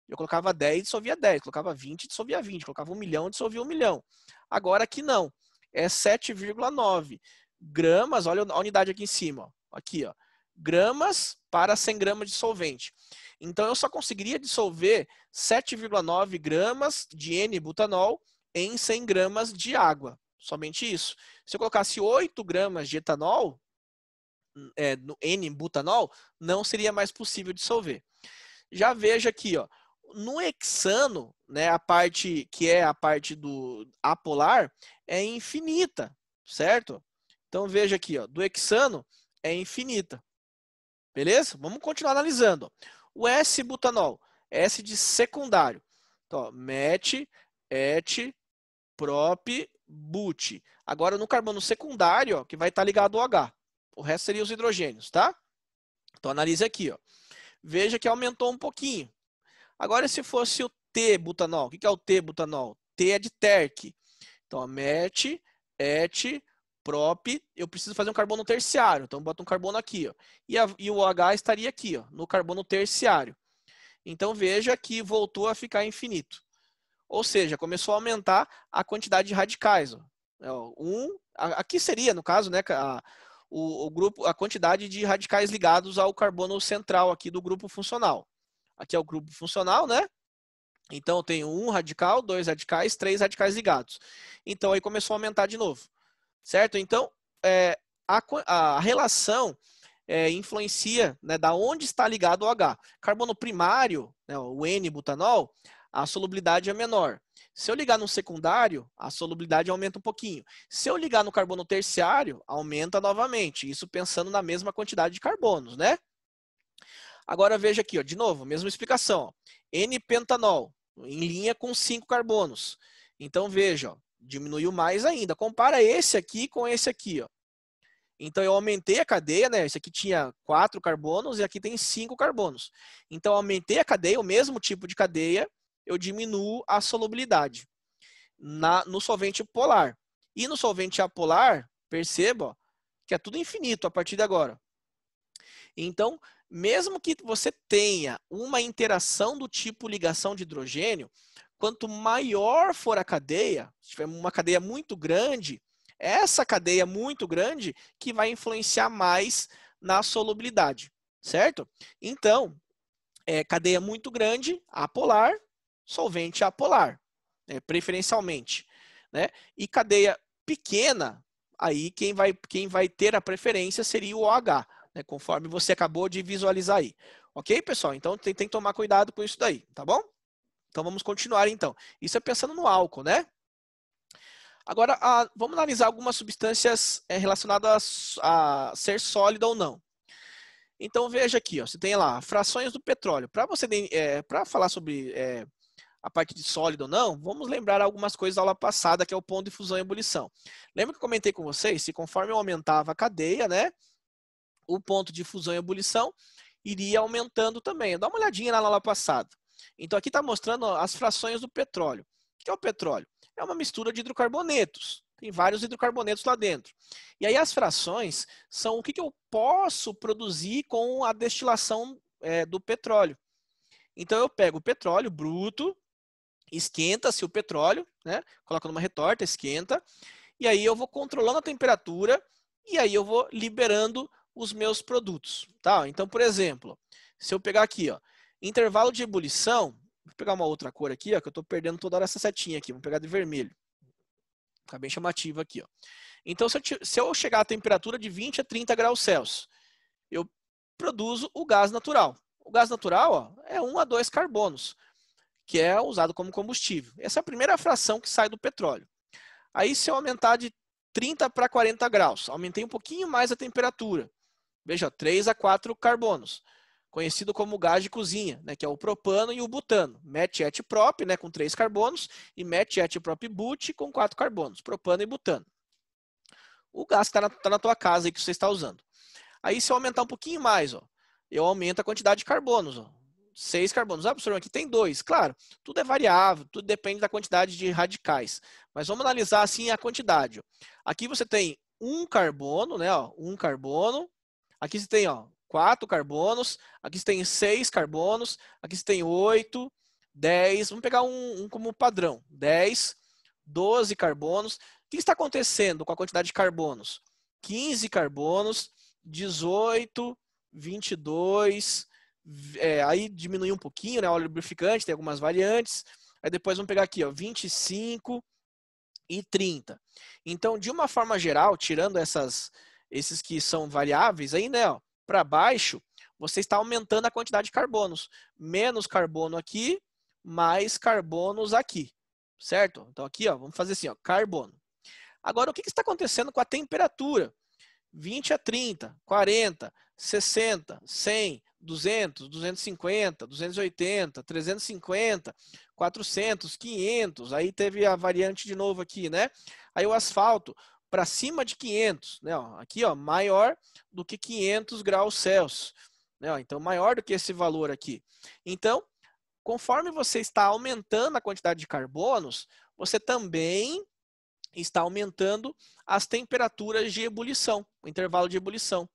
eu colocava 10, dissolvia 10, colocava 20, dissolvia 20, colocava 1 milhão, dissolvia 1 milhão. Agora aqui não, é 7,9 gramas, olha a unidade aqui em cima, ó. Aqui, ó, gramas para 100 gramas de solvente. Então, eu só conseguiria dissolver 7,9 gramas de N-butanol em 100 gramas de água. Somente isso. Se eu colocasse 8 gramas de etanol, no N-butanol, não seria mais possível dissolver. Já veja aqui, ó, no hexano, né, a parte que é a parte do apolar é infinita, certo? Então veja aqui, ó, do hexano é infinita. Beleza? Vamos continuar analisando. O S-butanol, S de secundário. Então, ó, met, et, prop, but. Agora no carbono secundário, ó, que vai estar ligado ao H. O resto seria os hidrogênios, tá? Então analise aqui, ó. Veja que aumentou um pouquinho. Agora se fosse o T-butanol, o que é o T-butanol? T é de terc. Então, met, et, prop, eu preciso fazer um carbono terciário. Então, bota um carbono aqui, ó. E o H estaria aqui, ó, no carbono terciário. Então, veja que voltou a ficar infinito. Ou seja, começou a aumentar a quantidade de radicais. Ó. Aqui seria, no caso, né, o grupo, a quantidade de radicais ligados ao carbono central aqui do grupo funcional. Aqui é o grupo funcional, né? Então, eu tenho 1 radical, 2 radicais, 3 radicais ligados. Então, aí começou a aumentar de novo. Certo? Então, a relação influencia, né, da onde está ligado o H. Carbono primário, né, o N-butanol, a solubilidade é menor. Se eu ligar no secundário, a solubilidade aumenta um pouquinho. Se eu ligar no carbono terciário, aumenta novamente. Isso pensando na mesma quantidade de carbonos, né? Agora veja aqui, ó, de novo, mesma explicação. Ó. N-pentanol, em linha com 5 carbonos. Então veja, ó, diminuiu mais ainda. Compara esse aqui com esse aqui. Ó. Então eu aumentei a cadeia, né? Esse aqui tinha 4 carbonos e aqui tem 5 carbonos. Então eu aumentei a cadeia, o mesmo tipo de cadeia, eu diminuo a solubilidade no solvente polar. E no solvente apolar, perceba ó, que é tudo infinito a partir de agora. Então, mesmo que você tenha uma interação do tipo ligação de hidrogênio, quanto maior for a cadeia, se tiver uma cadeia muito grande, essa cadeia muito grande que vai influenciar mais na solubilidade, certo? Então, cadeia muito grande, apolar, solvente apolar, preferencialmente, né? E cadeia pequena, aí quem vai ter a preferência seria o OH, né? Conforme você acabou de visualizar aí. Ok, pessoal? Então tem que tomar cuidado com isso daí, tá bom? Então vamos continuar então. Isso é pensando no álcool, né? Agora, vamos analisar algumas substâncias relacionadas a ser sólida ou não. Então veja aqui, ó, você tem lá frações do petróleo. Para falar sobre a parte de sólido ou não, vamos lembrar algumas coisas da aula passada, que é o ponto de fusão e ebulição. Lembra que eu comentei com vocês, se conforme eu aumentava a cadeia, né, o ponto de fusão e ebulição iria aumentando também. Dá uma olhadinha na aula passada. Então aqui está mostrando as frações do petróleo. O que é o petróleo? É uma mistura de hidrocarbonetos. Tem vários hidrocarbonetos lá dentro. E aí as frações são o que eu posso produzir com a destilação do petróleo. Então eu pego o petróleo bruto, esquenta-se o petróleo, né? Coloca numa retorta, esquenta, e aí eu vou controlando a temperatura e aí eu vou liberando os meus produtos, tá? Então, por exemplo, se eu pegar aqui, ó, intervalo de ebulição, vou pegar uma outra cor aqui, ó, que eu estou perdendo toda hora essa setinha aqui, vou pegar de vermelho. Fica bem chamativo aqui, ó. Então, se eu chegar a temperatura de 20 a 30 graus Celsius, eu produzo o gás natural. O gás natural ó, é 1 a 2 carbonos, que é usado como combustível. Essa é a primeira fração que sai do petróleo. Aí, se eu aumentar de 30 para 40 graus, aumentei um pouquinho mais a temperatura. Veja, 3 a 4 carbonos, conhecido como gás de cozinha, né, que é o propano e o butano. Met-et-prop, né, com 3 carbonos, e met-et-prop-but com 4 carbonos, propano e butano. O gás que está na tua casa aí que você está usando. Aí, se eu aumentar um pouquinho mais, ó, eu aumento a quantidade de carbonos. Ó. 6 carbonos. Ah, professor, aqui tem 2. Claro, tudo é variável, tudo depende da quantidade de radicais. Mas vamos analisar assim a quantidade. Ó. Aqui você tem 1 carbono, né? Ó, 1 carbono. Aqui você tem 4 carbonos. Aqui você tem 6 carbonos. Aqui você tem 8, 10. Vamos pegar um como padrão. 10, 12 carbonos. O que está acontecendo com a quantidade de carbonos? 15 carbonos, 18, 22, Aí diminui um pouquinho, né? Óleo lubrificante, tem algumas variantes. Aí depois vamos pegar aqui, ó, 25 e 30. Então, de uma forma geral, tirando esses que são variáveis, aí, né, para baixo, você está aumentando a quantidade de carbonos. Menos carbono aqui, mais carbonos aqui, certo? Então, aqui, ó, vamos fazer assim, ó, carbono. Agora, o que está acontecendo com a temperatura? 20 a 30, 40, 60, 100, 200, 250, 280, 350, 400, 500. Aí teve a variante de novo aqui, né? Aí o asfalto para cima de 500, né? Aqui, ó, maior do que 500 graus Celsius, né? Então, maior do que esse valor aqui. Então, conforme você está aumentando a quantidade de carbonos, você também está aumentando as temperaturas de ebulição, o intervalo de ebulição.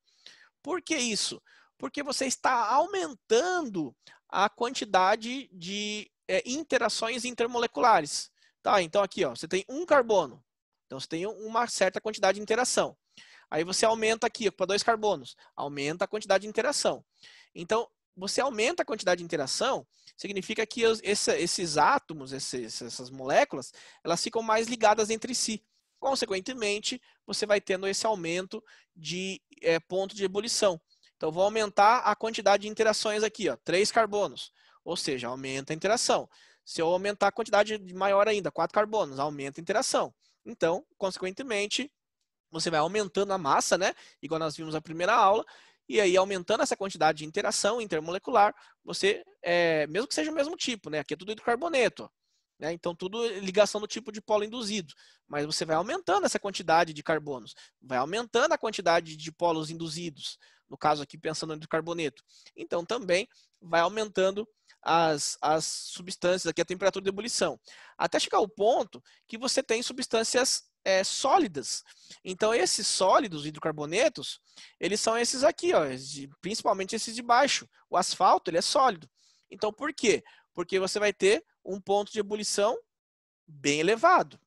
Por que isso? Porque você está aumentando a quantidade de interações intermoleculares. Tá? Então aqui, ó, você tem um carbono, então você tem uma certa quantidade de interação. Aí você aumenta aqui para 2 carbonos, aumenta a quantidade de interação. Então, você aumenta a quantidade de interação, significa que esses átomos, essas moléculas, elas ficam mais ligadas entre si. Consequentemente, você vai tendo esse aumento de ponto de ebulição. Então, vou aumentar a quantidade de interações aqui, ó, 3 carbonos, ou seja, aumenta a interação. Se eu aumentar a quantidade maior ainda, 4 carbonos, aumenta a interação. Então, consequentemente, você vai aumentando a massa, né? Igual nós vimos na primeira aula, e aí aumentando essa quantidade de interação intermolecular, você, mesmo que seja o mesmo tipo, né? Aqui é tudo hidrocarboneto, né? Então tudo ligação do tipo de polo induzido, mas você vai aumentando essa quantidade de carbonos, vai aumentando a quantidade de polos induzidos, no caso aqui pensando no hidrocarboneto. Então também vai aumentando as substâncias, aqui a temperatura de ebulição, até chegar ao ponto que você tem substâncias sólidas. Então, esses sólidos, hidrocarbonetos, eles são esses aqui, ó, principalmente esses de baixo. O asfalto, ele é sólido. Então, por quê? Porque você vai ter um ponto de ebulição bem elevado.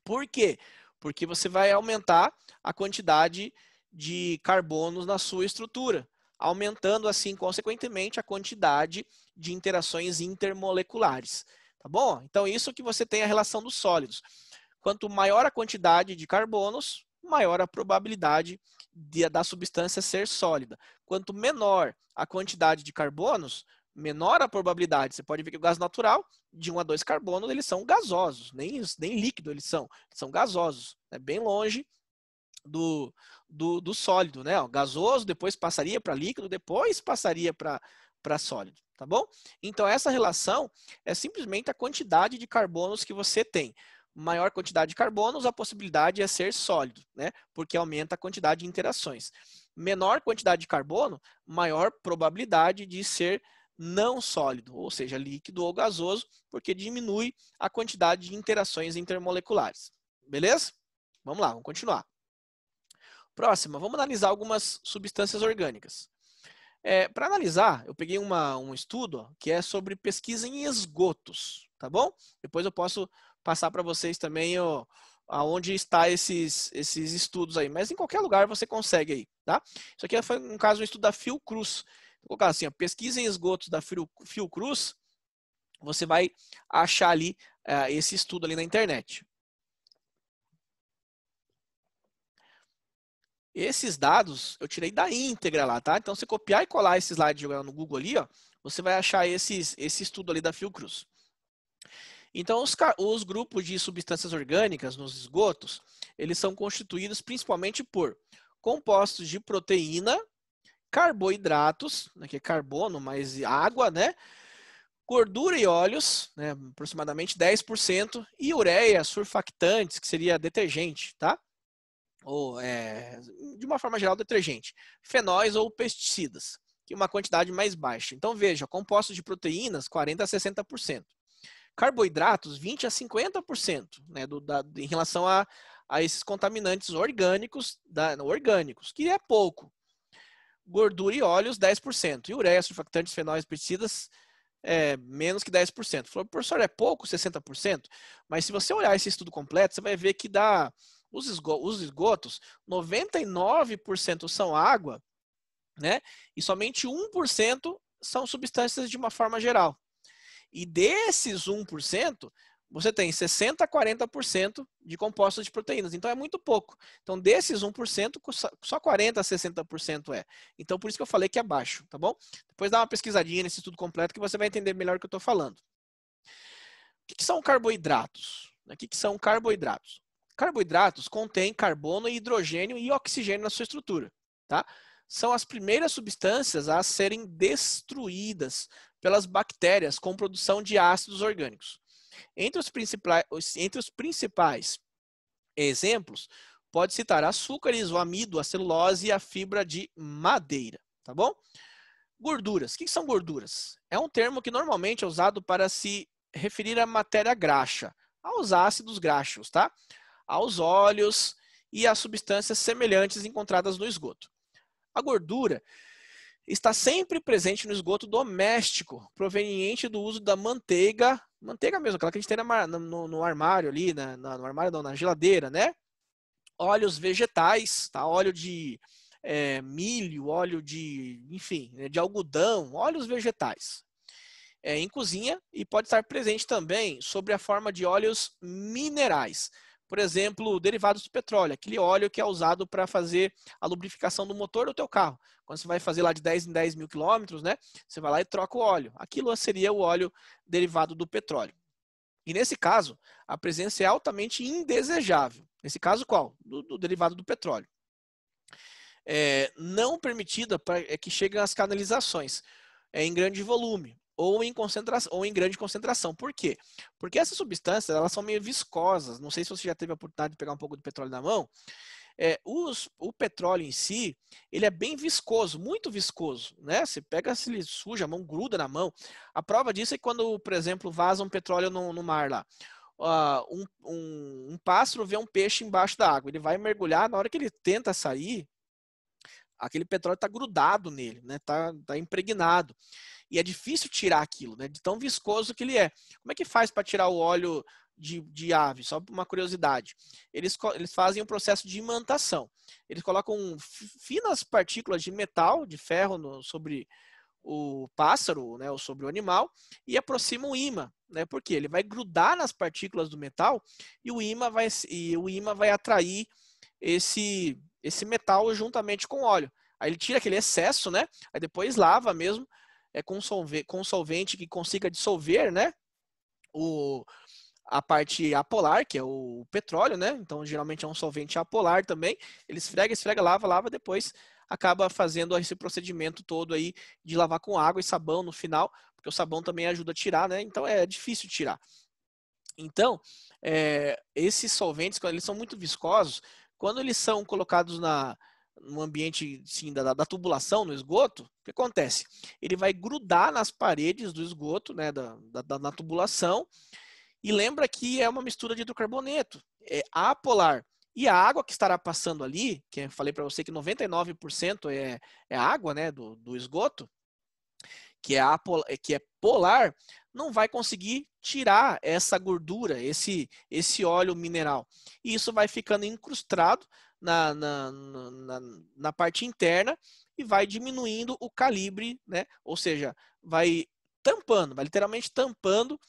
Por quê? Porque você vai aumentar a quantidade de carbonos na sua estrutura, aumentando assim, consequentemente, a quantidade de interações intermoleculares. Tá bom? Então, isso que você tem a relação dos sólidos. Quanto maior a quantidade de carbonos, maior a probabilidade da substância ser sólida. Quanto menor a quantidade de carbonos, menor a probabilidade. Você pode ver que o gás natural, de 1 a 2 carbonos, eles são gasosos, nem líquido eles são gasosos. É bem longe do sólido, né? O gasoso, depois passaria para líquido, depois passaria para sólido, tá bom? Então, essa relação é simplesmente a quantidade de carbonos que você tem. Maior quantidade de carbonos, a possibilidade é ser sólido, né? Porque aumenta a quantidade de interações. Menor quantidade de carbono, maior probabilidade de ser não sólido, ou seja, líquido ou gasoso, porque diminui a quantidade de interações intermoleculares. Beleza? Vamos lá, vamos continuar. Próxima, vamos analisar algumas substâncias orgânicas. Para analisar, eu peguei um estudo que é sobre pesquisa em esgotos, tá bom? Depois eu posso passar para vocês também aonde está esses estudos aí, mas em qualquer lugar você consegue aí, tá? Isso aqui foi um caso, um estudo da Fiocruz. Vou colocar assim, ó, pesquisa em esgotos da Fiocruz, você vai achar ali esse estudo ali na internet. Esses dados eu tirei da íntegra lá, tá? Então, se copiar e colar esse slide e jogar no Google ali, ó, você vai achar esse estudo ali da Fiocruz. Então, os grupos de substâncias orgânicas nos esgotos, eles são constituídos principalmente por compostos de proteína, carboidratos, né, que é carbono mais água, né? Gordura e óleos, né, aproximadamente 10%, e ureia, surfactantes, que seria detergente, tá? Ou, de uma forma geral, detergente. Fenóis ou pesticidas, que é uma quantidade mais baixa. Então, veja, compostos de proteínas, 40% a 60%. Carboidratos, 20% a 50%, né, em relação a esses contaminantes orgânicos, que é pouco. Gordura e óleos, 10%. E ureia, surfactantes, fenóis, pesticidas, menos que 10%. Falou, professor, é pouco 60%? Mas se você olhar esse estudo completo, você vai ver que os esgotos, 99% são água, né? E somente 1% são substâncias de uma forma geral. E desses 1%, você tem 60% a 40% de compostos de proteínas. Então, é muito pouco. Então, desses 1%, só 40% a 60% é. Então, por isso que eu falei que é baixo, tá bom? Depois dá uma pesquisadinha nesse estudo completo que você vai entender melhor o que eu estou falando. O que são carboidratos? O que são carboidratos? Carboidratos contêm carbono, hidrogênio e oxigênio na sua estrutura, tá? São as primeiras substâncias a serem destruídas pelas bactérias com produção de ácidos orgânicos. Entre os principais exemplos, pode citar açúcares, o amido, a celulose e a fibra de madeira, tá bom? Gorduras. O que são gorduras? É um termo que normalmente é usado para se referir à matéria graxa, aos ácidos graxos, tá? Aos óleos e às substâncias semelhantes encontradas no esgoto. A gordura está sempre presente no esgoto doméstico, proveniente do uso da manteiga mesmo, aquela que a gente tem no armário ali, no armário não, na geladeira, né? Óleos vegetais, tá? Óleo de milho, óleo de, enfim, de algodão, óleos vegetais. Em cozinha e pode estar presente também sobre a forma de óleos minerais. Por exemplo, derivados do petróleo, aquele óleo que é usado para fazer a lubrificação do motor do teu carro. Quando você vai fazer lá de 10 em 10 mil quilômetros, né? Você vai lá e troca o óleo. Aquilo seria o óleo derivado do petróleo. E nesse caso, a presença é altamente indesejável. Nesse caso, qual? Do derivado do petróleo. Não permitida para que cheguem às canalizações em grande volume ou em grande concentração. Por quê? Porque essas substâncias elas são meio viscosas. Não sei se você já teve a oportunidade de pegar um pouco de petróleo na mão. O petróleo em si, ele é bem viscoso, muito viscoso, né? Você pega, se ele suja, a mão gruda na mão. A prova disso é quando, por exemplo, vaza um petróleo no mar lá. Um pássaro vê um peixe embaixo da água, ele vai mergulhar, na hora que ele tenta sair, aquele petróleo está grudado nele, né? Tá impregnado. E é difícil tirar aquilo, né? De tão viscoso que ele é. Como é que faz para tirar o óleo de ave? Só uma curiosidade. Eles fazem um processo de imantação. Eles colocam finas partículas de metal, de ferro, sobre o pássaro, né, ou sobre o animal, e aproximam o ímã, né? Porque ele vai grudar nas partículas do metal e o ímã vai atrair esse metal juntamente com o óleo. Aí ele tira aquele excesso, né? Aí depois lava mesmo com solvente que consiga dissolver, né? A parte apolar, que é o petróleo, né? Então geralmente é um solvente apolar também. Ele esfrega, lava, depois acaba fazendo esse procedimento todo aí de lavar com água e sabão no final, porque o sabão também ajuda a tirar, né? Então é difícil tirar. Então, esses solventes, quando eles são muito viscosos, quando eles são colocados no ambiente sim, da tubulação, no esgoto, o que acontece? Ele vai grudar nas paredes do esgoto, né, na tubulação, e lembra que é uma mistura de hidrocarboneto, é apolar. E a água que estará passando ali, que eu falei para você que 99% é água, né, do esgoto, que é polar, não vai conseguir tirar essa gordura, esse óleo mineral. E isso vai ficando incrustado na parte interna e vai diminuindo o calibre, né? Ou seja, vai literalmente tampando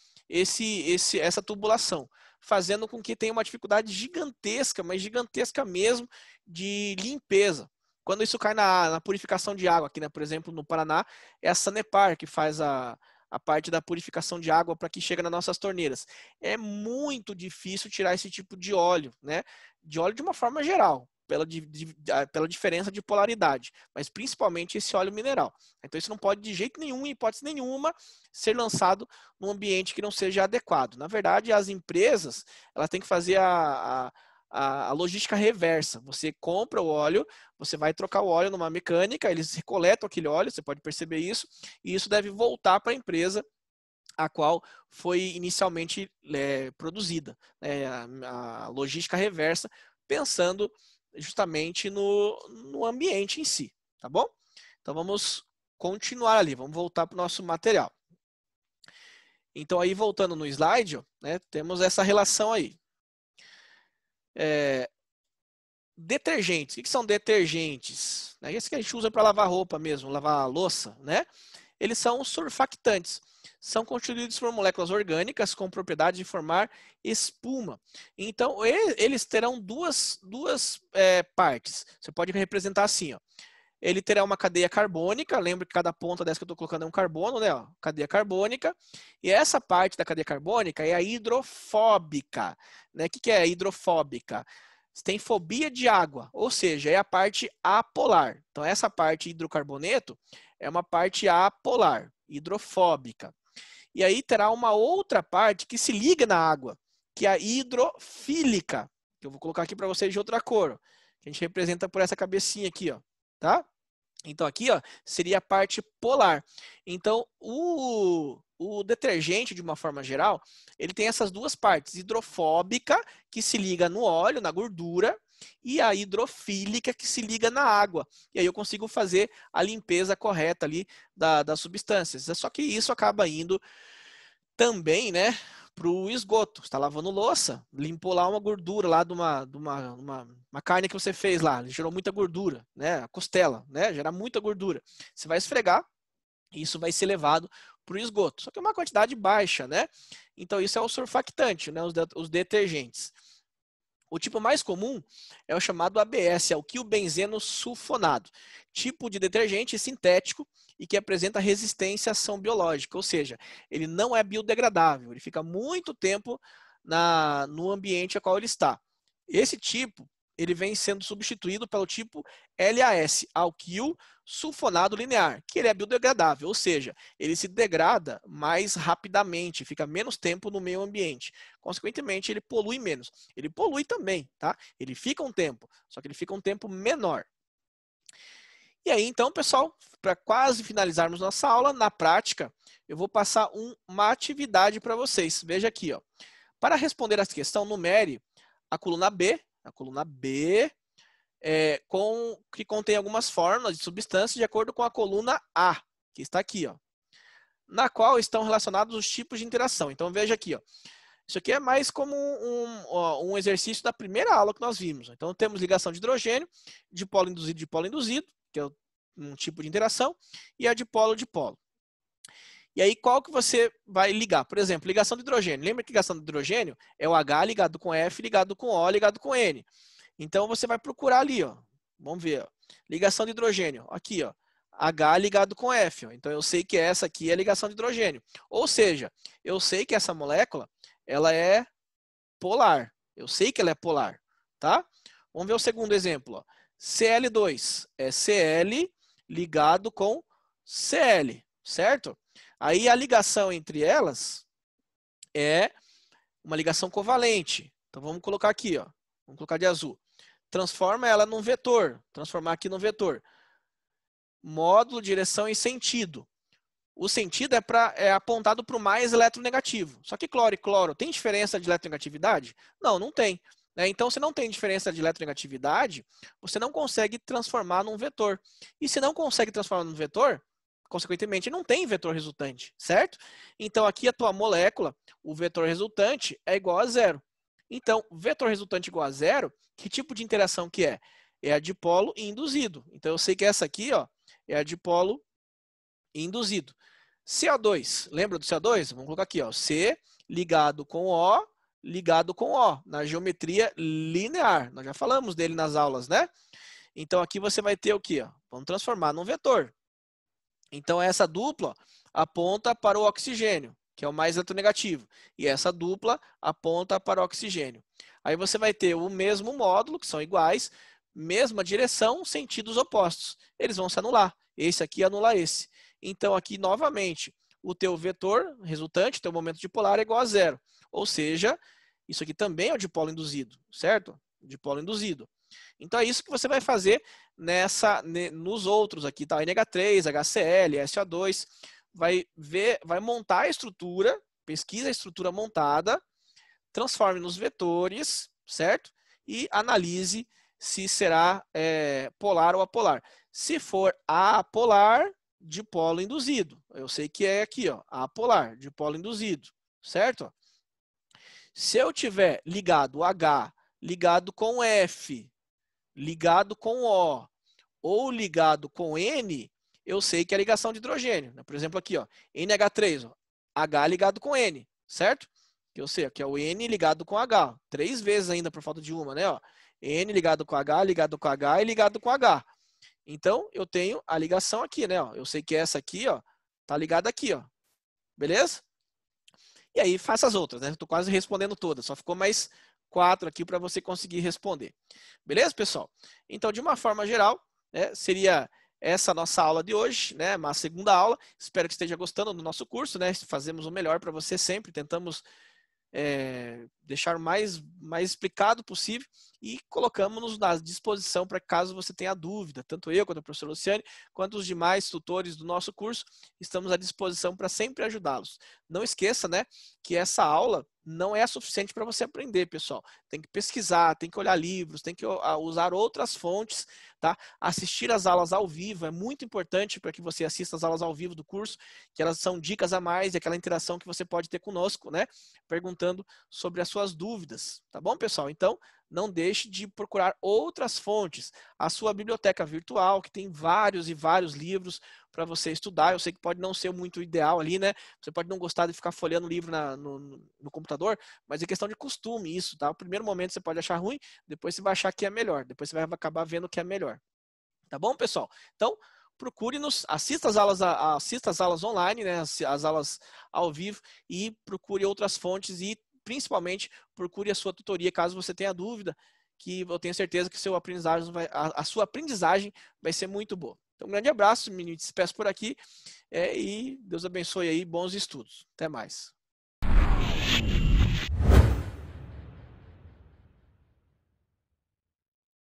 essa tubulação, fazendo com que tenha uma dificuldade gigantesca, mas gigantesca mesmo, de limpeza. Quando isso cai na purificação de água, aqui, né, por exemplo, no Paraná, é a Sanepar que faz a parte da purificação de água para que chegue nas nossas torneiras. É muito difícil tirar esse tipo de óleo, né? De óleo de uma forma geral, pela diferença de polaridade, mas principalmente esse óleo mineral. Então isso não pode de jeito nenhum, em hipótese nenhuma, ser lançado num ambiente que não seja adequado. Na verdade, as empresas elas têm que fazer a logística reversa. Você compra o óleo, você vai trocar o óleo numa mecânica, eles recoletam aquele óleo, você pode perceber isso, e isso deve voltar para a empresa a qual foi inicialmente produzida. A logística reversa, pensando justamente no ambiente em si, tá bom? Então vamos continuar ali, vamos voltar para o nosso material. Então aí voltando no slide, né, temos essa relação aí. Detergentes. O que são detergentes? Esse que a gente usa para lavar roupa mesmo, lavar a louça, né? eles são surfactantes. São constituídos por moléculas orgânicas com propriedade de formar espuma. Então, eles terão duas partes. Você pode representar assim, ó. Ele terá uma cadeia carbônica, lembra que cada ponta dessa que eu estou colocando é um carbono, né? Ó, cadeia carbônica. E essa parte da cadeia carbônica é a hidrofóbica. Né? O que é a hidrofóbica? Tem fobia de água, ou seja, é a parte apolar. Então, essa parte hidrocarboneto é uma parte apolar, hidrofóbica. E aí terá uma outra parte que se liga na água, que é a hidrofílica, que eu vou colocar aqui para vocês de outra cor. Que a gente representa por essa cabecinha aqui, ó, tá? Então aqui, ó, seria a parte polar. Então o detergente, de uma forma geral, ele tem essas duas partes, hidrofóbica, que se liga no óleo, na gordura, e a hidrofílica, que se liga na água. E aí eu consigo fazer a limpeza correta ali das substâncias. Só que isso acaba indo também, né, para o esgoto. Você está lavando louça, limpou lá uma gordura lá de uma carne que você fez lá, gerou muita gordura, né, a costela, né, gera muita gordura. Você vai esfregar e isso vai ser levado para o esgoto. Só que é uma quantidade baixa, né? Então isso é o surfactante, né, os detergentes. O tipo mais comum é o chamado ABS, é o quilbenzeno sulfonado, tipo de detergente sintético e que apresenta resistência à ação biológica, ou seja, ele não é biodegradável, ele fica muito tempo no ambiente a qual ele está. Esse tipo, ele vem sendo substituído pelo tipo LAS, alquil sulfonado linear, que ele é biodegradável, ou seja, ele se degrada mais rapidamente, fica menos tempo no meio ambiente. Consequentemente, ele polui menos. Ele polui também, tá? Ele fica um tempo, só que ele fica um tempo menor. E aí, então, pessoal, para quase finalizarmos nossa aula, na prática, eu vou passar uma atividade para vocês. Veja aqui, ó. Para responder essa questão, numere a coluna B, que contém algumas fórmulas de substâncias de acordo com a coluna A, que está aqui, ó, na qual estão relacionados os tipos de interação. Então, veja aqui, ó. Isso aqui é mais como um exercício da primeira aula que nós vimos. Então, temos ligação de hidrogênio, dipolo induzido, que é um tipo de interação, e a dipolo-dipolo. E aí, qual que você vai ligar? Por exemplo, ligação de hidrogênio. Lembra que ligação de hidrogênio é o H ligado com F, ligado com O, ligado com N. Então, você vai procurar ali, ó. Vamos ver, ó. Ligação de hidrogênio. Aqui, ó. H ligado com F. Ó. Então, eu sei que essa aqui é a ligação de hidrogênio. Ou seja, eu sei que essa molécula, ela é polar. Eu sei que ela é polar, tá? Vamos ver o segundo exemplo, ó. Cl2 é Cl ligado com Cl, certo? Aí a ligação entre elas é uma ligação covalente. Então vamos colocar aqui, ó. Vamos colocar de azul. Transforma ela num vetor. Transformar aqui num vetor. Módulo, direção e sentido. O sentido é apontado para o mais eletronegativo. Só que cloro e cloro tem diferença de eletronegatividade? Não, não tem. Né? Então, se não tem diferença de eletronegatividade, você não consegue transformar num vetor. E se não consegue transformar num vetor, consequentemente, não tem vetor resultante, certo? Então, aqui a tua molécula, o vetor resultante é igual a zero. Então, vetor resultante igual a zero, que tipo de interação que é? É a dipolo induzido. Então, eu sei que essa aqui, ó, é a dipolo induzido. CO2, lembra do CO2? Vamos colocar aqui, ó, C ligado com O, ligado com O, na geometria linear. Nós já falamos dele nas aulas, né? Então, aqui você vai ter o quê? Vamos transformar num vetor. Então, essa dupla aponta para o oxigênio, que é o mais eletronegativo. E essa dupla aponta para o oxigênio. Aí você vai ter o mesmo módulo, que são iguais, mesma direção, sentidos opostos. Eles vão se anular. Esse aqui anula esse. Então, aqui, novamente, o teu vetor resultante, teu momento dipolar é igual a zero. Ou seja, isso aqui também é o dipolo induzido, certo? Dipolo induzido. Então, é isso que você vai fazer nos outros aqui, tá? NH3, HCl, SO2. Vai montar a estrutura, pesquisa a estrutura montada, transforme nos vetores, certo? E analise se será polar ou apolar. Se for apolar, dipolo induzido. Eu sei que é aqui, ó, apolar, dipolo induzido, certo? Se eu tiver ligado H, ligado com F, ligado com O ou ligado com N, eu sei que é a ligação de hidrogênio, né? Por exemplo, aqui, ó, NH3, ó, H ligado com N, certo? Que eu sei, aqui é o N ligado com H, ó, 3 vezes ainda por falta de uma, né? Ó, N ligado com H, ligado com H e ligado com H. Então, eu tenho a ligação aqui, né? Ó, eu sei que essa aqui, ó, tá ligada aqui, ó. Beleza? E aí, faça as outras, né? Estou quase respondendo todas, só ficou mais 4 aqui para você conseguir responder. Beleza, pessoal? Então, de uma forma geral, né, seria essa nossa aula de hoje, né? Uma segunda aula. Espero que esteja gostando do nosso curso, né? Fazemos o melhor para você sempre, tentamos deixar o mais explicado possível e colocamos-nos à disposição para caso você tenha dúvida, tanto eu quanto a professora Luciane, quanto os demais tutores do nosso curso, estamos à disposição para sempre ajudá-los. Não esqueça, né, que essa aula não é suficiente para você aprender, pessoal. Tem que pesquisar, tem que olhar livros, tem que usar outras fontes, tá? Assistir às aulas ao vivo é muito importante para que você assista às aulas ao vivo do curso, que elas são dicas a mais e aquela interação que você pode ter conosco, né? Perguntando sobre as suas dúvidas, tá bom, pessoal? Então, não deixe de procurar outras fontes. A sua biblioteca virtual, que tem vários e vários livros para você estudar. Eu sei que pode não ser muito ideal ali, né? Você pode não gostar de ficar folheando o livro no computador, mas é questão de costume isso, tá? O primeiro momento você pode achar ruim, depois você vai achar que é melhor. Depois você vai acabar vendo que é melhor. Tá bom, pessoal? Então, procure-nos, assista às aulas online, né? As aulas ao vivo e procure outras fontes e principalmente procure a sua tutoria caso você tenha dúvida, que eu tenho certeza que a sua aprendizagem vai ser muito boa. Então, um grande abraço, me despeço por aqui e Deus abençoe aí, bons estudos. Até mais.